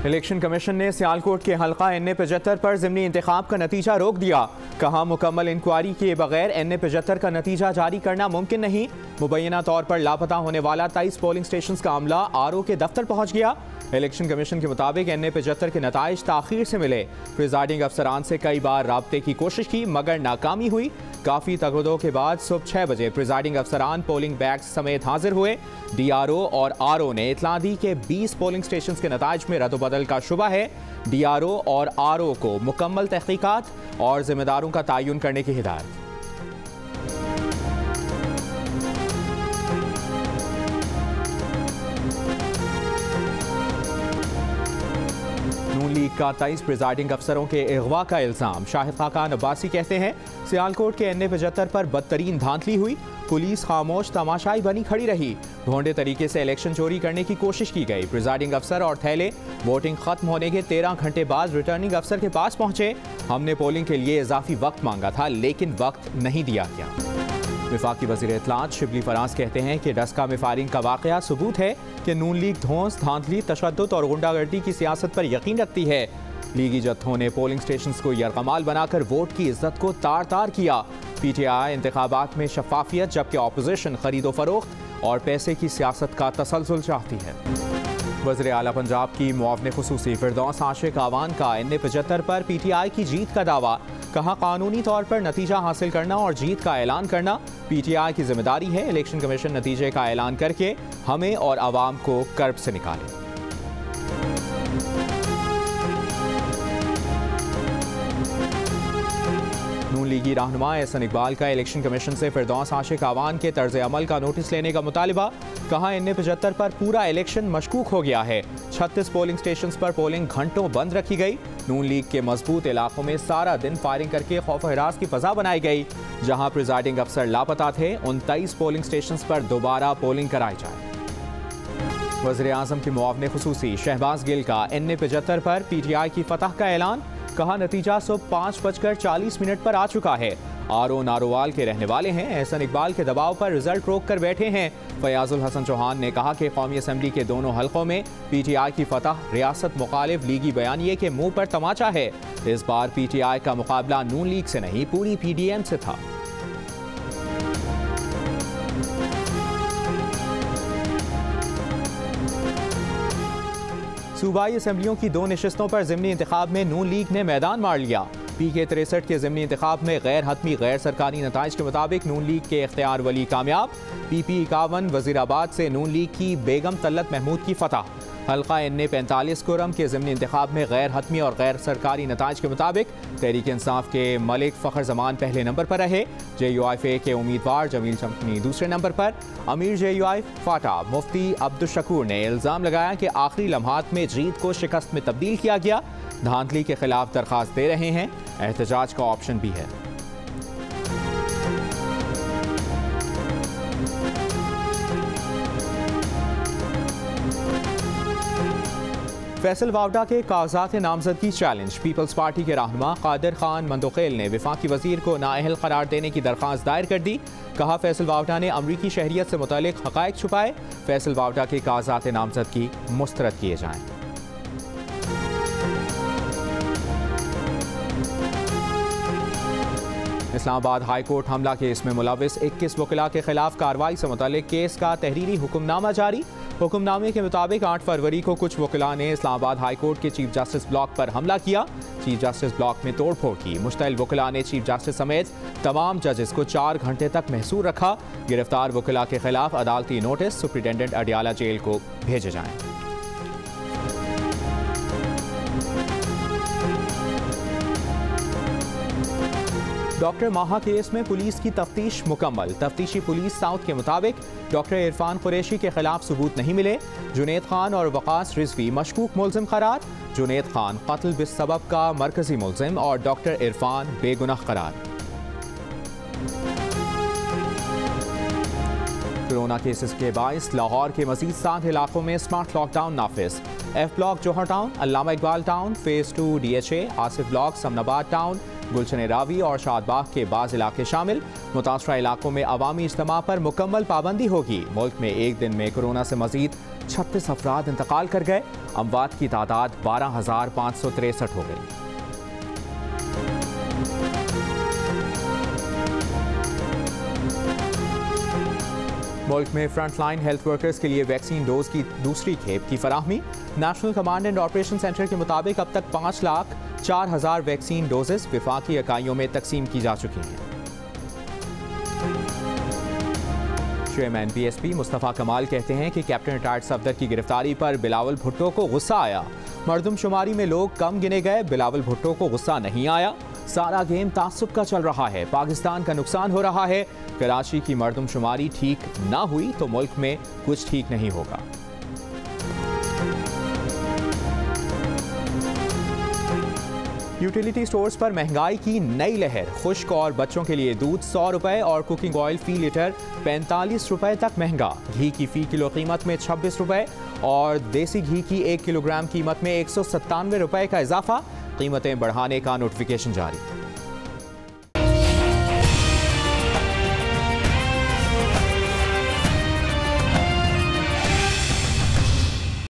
Election commission ने सियालकोट के हल्का NA-75 पर ज़िमनी इंतखाब का नतीजा रोक दिया। कहा मुकम्मल इंक्वायरी किए बगैर NA-75 का नतीजा जारी करना मुमकिन नहीं। मुबैना तौर पर लापता होने वाला 23 पोलिंग स्टेशन का अमला RO के दफ्तर पहुंच गया। इलेक्शन कमीशन के मुताबिक NA-75 के नताइज ताखीर से मिले। प्रिजाइडिंग अफसरान से कई बार राब्ते की कोशिश की मगर नाकामी हुई। काफ़ी तगदो के बाद सुबह 6 बजे प्रिजाइडिंग अफसरान पोलिंग बैग्स समेत हाजिर हुए। DRO और RO ने इतला दी कि 20 पोलिंग स्टेशन के नताइज में रद्द-बदल का शुबा है। DRO और RO को मुकम्मल तहकीकात और जिम्मेदारों का तयन करने की हिदायत। नून लीग का 23 प्रिजाइडिंग अफसरों के अगवा का इल्जाम। शाहिद खाकान अब्बासी कहते हैं सियालकोट के NA-75 पर बदतरीन धांधली हुई। पुलिस खामोश तमाशाई बनी खड़ी रही। भोंडे तरीके से इलेक्शन चोरी करने की कोशिश की गई। प्रिजाइडिंग अफसर और थैले वोटिंग खत्म होने के 13 घंटे बाद रिटर्निंग अफसर के पास पहुंचे। हमने पोलिंग के लिए इजाफी वक्त मांगा था लेकिन वक्त नहीं दिया गया। वफाकी वज़ीर इत्तलात शिबली फराज कहते हैं कि डस्का में फायरिंग का वाक़या सबूत है कि नून लीग धौंस, धांधली, तशद्दुद और गुंडागर्दी की सियासत पर यकीन रखती है। लीगी जत्थों ने पोलिंग स्टेशन को यरगमाल बनाकर वोट की इज्जत को तार तार किया। PTI इंतखाबात में शफाफियत जबकि अपोजिशन खरीदो फरोख्त और पैसे की सियासत का तसलसल चाहती है। वज़ीर आला पंजाब की मुआवने खुसूसी फिरदौस आशिक आवान का NA-75 पर PTI की जीत का दावा। कहा कानूनी तौर पर नतीजा हासिल करना और जीत का ऐलान करना PTI की जिम्मेदारी है। इलेक्शन कमीशन नतीजे का ऐलान करके हमें और आवाम को कर्ब से निकाले। नून लीगी रहनुमा एहसन इकबाल का इलेक्शन कमीशन से फिरदौस आशिक आवान के तर्ज अमल का नोटिस लेने का मुतालिबा। कहा NA-75 पर पूरा इलेक्शन मशकूक हो गया है। 36 पोलिंग स्टेशन पर पोलिंग घंटों बंद रखी गई। नून लीग के मजबूत इलाकों में सारा दिन फायरिंग करके खौफ हिरास की फजा बनाई गई। जहां प्रिजाइडिंग अफसर लापता थे उन 23 पोलिंग स्टेशन पर दोबारा पोलिंग कराई जाए। वज़ीर आज़म की मुआवने खुसूसी शहबाज गिल का NA-75 पर PTI की फतह का ऐलान। कहा नतीजा सुबह 5:40 पर आ चुका है। RO नारोवाल के रहने वाले हैं। एहसन इकबाल के दबाव पर रिजल्ट रोक कर बैठे हैं। फयाजुल हसन चौहान ने कहा कि कौमी असम्बली के दोनों हलकों में PTI की फतह रियासत मुखालिफ लीगी बयानिए के मुंह पर तमाचा है। इस बार PTI का मुकाबला नून लीग से नहीं पूरी PDM से था। सूबाई असम्बलियों की 2 नशिस्तों पर ज़िमनी इंतखाब में नून लीग ने मैदान मार लिया। PK 63 के ज़िमनी इंतखाब में गैर हतमी गैर सरकारी नताइज के मुताबिक नून लीग के इख्तियार वली कामयाब। PP 51 वज़ीराबाद से नून लीग की बेगम तल्लत महमूद की फतह। हल्का NA-45 कुरम के ज़िमनी इंतखाब में गैर हतमी और गैर सरकारी नताइज के मुताबिक तहरीक इंसाफ के मलिक फ़खर जमान पहले नंबर पर रहे। JUIF के उम्मीदवार जमील चमकनी दूसरे नंबर पर। अमीर JUIF फाटा मुफ्ती अब्दुल शकूर ने इल्ज़ाम लगाया कि आखिरी लम्हात में जीत को शिकस्त में तब्दील किया गया। धांधली के खिलाफ दरख्वास्त दे रहे हैं। एहतजाज का ऑप्शन भी है। फैसल वावडा के कागजात नामजदगी चैलेंज। पीपल्स पार्टी के रहनुमा कादिर खान मंदोखेल ने वफाकी वजीर को नाअहल करार देने की दरख्वास्त दायर कर दी। कहा फैसल वावडा ने अमरीकी शहरियत से मुतालिक हकायक छुपाए। फैसल वावडा के कागजात नामजदगी मुस्तरद किए जाएं। इस्लामाबाद हाई कोर्ट हमला केस में मुलविस 21 वकीला के खिलाफ कार्रवाई से मुतालिक केस का तहरीरी हुक्मनामा जारी। हुक्मनामे के मुताबिक 8 फरवरी को कुछ वकीला ने इस्लामाबाद हाई कोर्ट के चीफ जस्टिस ब्लॉक पर हमला किया। चीफ जस्टिस ब्लॉक में तोड़फोड़ की। मुश्तइल वकीला ने चीफ जस्टिस समेत तमाम जजेस को 4 घंटे तक महसूर रखा। गिरफ्तार वकीला के खिलाफ अदालती नोटिस सुप्रिटेंडेंट अडियाला जेल को भेजे जाएं। डॉक्टर माहा केस में पुलिस की तफ्तीश मुकम्मल। तफ्तीशी पुलिस साउथ के मुताबिक डॉक्टर इरफान कुरैशी के खिलाफ सबूत नहीं मिले। जुनैद खान और वकास रिजवी मशकूक मुलजिम करार। जुनैद खान कत्ल बिस्सबब का मरकजी मुलजिम और डॉक्टर इरफान बेगुनाह करार। कोरोना केसेस के बाइस लाहौर के मजीद 7 इलाकों में स्मार्ट लॉकडाउन नाफिज। F block Johar town, Allama Iqbal town, phase 2 DHA, Asif block, Samanabad town, Gulshan Ravi और शादबाग के बाज़ इलाके शामिल। मुतासरा इलाकों में अवामी इज्तिमा पर मुकम्मल पाबंदी होगी। मुल्क में एक दिन में कोरोना से मजीद 36 अफराद इंतकाल कर गए। अमवात की तादाद 12,563 हो गई। मुल्क में फ्रंटलाइन हेल्थ वर्कर्स के लिए वैक्सीन डोज की दूसरी खेप की फराहमी। National command and operation centre के मुताबिक अब तक 5,04,000 वैक्सीन डोजेस विफाकी इकाइयों में तकसीम की जा चुकी हैं। चेयरमैन BSP मुस्तफ़ा कमाल कहते हैं कि कैप्टन रिटायर्ड सफदर की गिरफ्तारी पर बिलावल भुट्टो को गुस्सा आया। मरदमशुमारी में लोग कम गिने गए, बिलावल भुट्टो को गुस्सा नहीं आया। सारा गेम तासुब का चल रहा है, पाकिस्तान का नुकसान हो रहा है। कराची की मरदमशुमारी ठीक ना हुई तो मुल्क में कुछ ठीक नहीं होगा। यूटिलिटी स्टोर्स पर महंगाई की नई लहर। खुश्क और बच्चों के लिए दूध 100 रुपए और कुकिंग ऑयल फी लीटर 45 रुपए तक महंगा। घी की फी किलो कीमत में 26 रुपए और देसी घी की 1 किलोग्राम कीमत में 197 रुपए का इजाफा। कीमतें बढ़ाने का नोटिफिकेशन जारी।